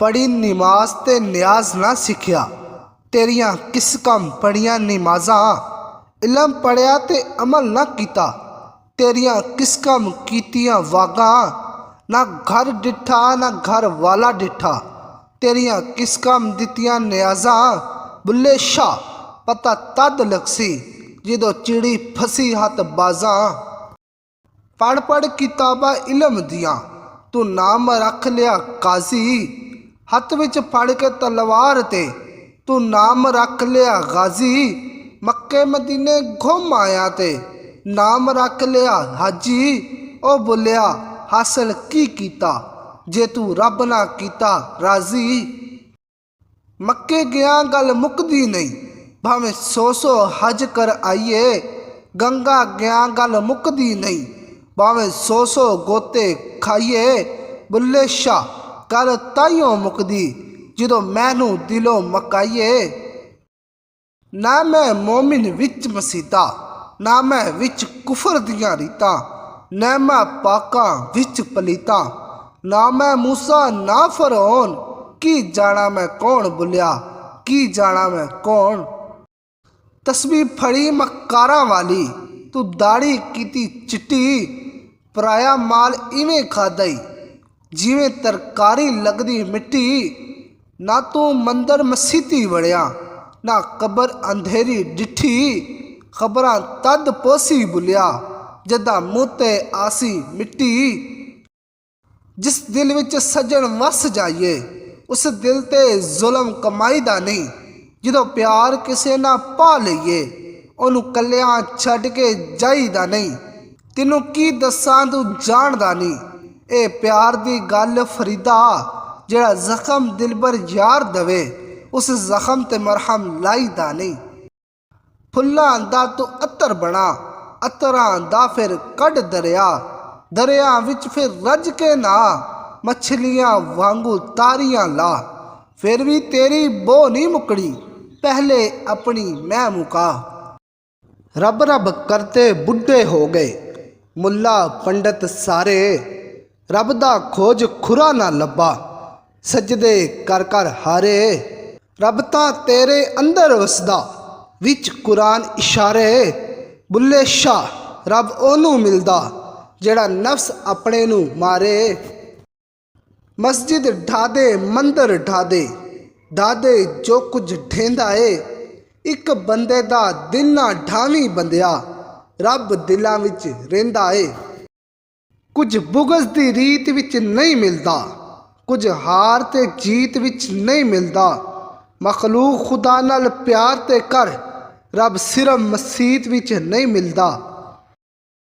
पढ़ी नमाज ते न्याज ना सिखिया, तेरियां किस कम पढ़ियां नमाजा। इलम पढ़िया ते अमल ना किता, तेरियां किस कम कीतियां वागा। ना घर डिठा ना घर वाला डिठा, तेरियां किस कम दितियां न्याजा। बुल्ले शाह पता तद लगसी, जदों चिड़ी फसी हथ बाजा। पढ़ पढ़ किताबा इलम दियां, तू नाम रख लिया काजी। हथ विच फड़ के तलवार ते, तू नाम रख लिया गाजी। मक्के मदीने घुम आया ते, नाम रख लिया हाजी। ओ बुलिया हासिल की कीता, जे तू रब ना कीता राजी। मक्के गया गल मुकदी नहीं, भावें 100 हज कर आइए। गंगा गया गल मुकदी नहीं, भावें 100 गोते खाइए। बुल्ले शाह गल ताइयों मुकदी, जदों मैनू दिलों मकाइए। ना मैं मोमिन विच मसीता, ना मैं विच कुफर दियां रीतां। ना मैं पाकां विच पलीता, ना मैं मूसा ना फरौन। की जाना मैं कौन बुलिया, की जाना मैं कौन। तस्बीह फड़ी मकारां वाली, तू दाड़ी कीती चिट्टी। पराया माल इवें खादा जिवें तरकारी लगदी मिट्टी। ना तू मंदिर मसीती वड़िया, ना कबर अंधेरी डिठी। खबरां तद पोसी बुलिया, जदा मूँह ते आसी मिट्टी। जिस दिल विच सजन वस जाइए, उस दिल ते जुल्म कमाई दा नहीं। जदों प्यार किसे ना पा लईए, ओनू कल्लियां छड्ड के जाईदा नहीं। तैनूं की दस्सां तू जानदा नहीं, ए प्यार दी गल फरीदा। जेड़ा जख्म दिलबर यार दवे, उस जख्म ते मरहम लाईदा नहीं। फुल्लां दा तू अतर बना, अतरां दा फिर कढ दरिया। दरिया विच फिर रज के ना, मछलियां वांगू तारियां ला। फिर भी तेरी बो नहीं मुकड़ी, पहले अपनी मैं मुका। रब रब करते बुढ़े हो गए, मुल्ला पंडित सारे। रब दा खोज खुरा ना लब्बा, सजदे कर कर हारे। रब तां तेरे अंदर वसदा, विच कुरान इशारे। बुल्ले शाह रब ओनू मिलदा, जेड़ा नफ्स अपने नू मारे। मस्जिद ढादे मंदिर ढादे, दादे जो कुछ ढेंदा है। एक बंदे दा दिल ना ढावी बंदिया, रब दिलां विच रहिंदा है। कुछ बुगज दी रीत विच नहीं मिलदा, कुछ हार ते जीत विच नहीं मिलदा। मखलूक खुदा नाल प्यार ते कर, रब सिर्फ मसीत विच नहीं मिलदा।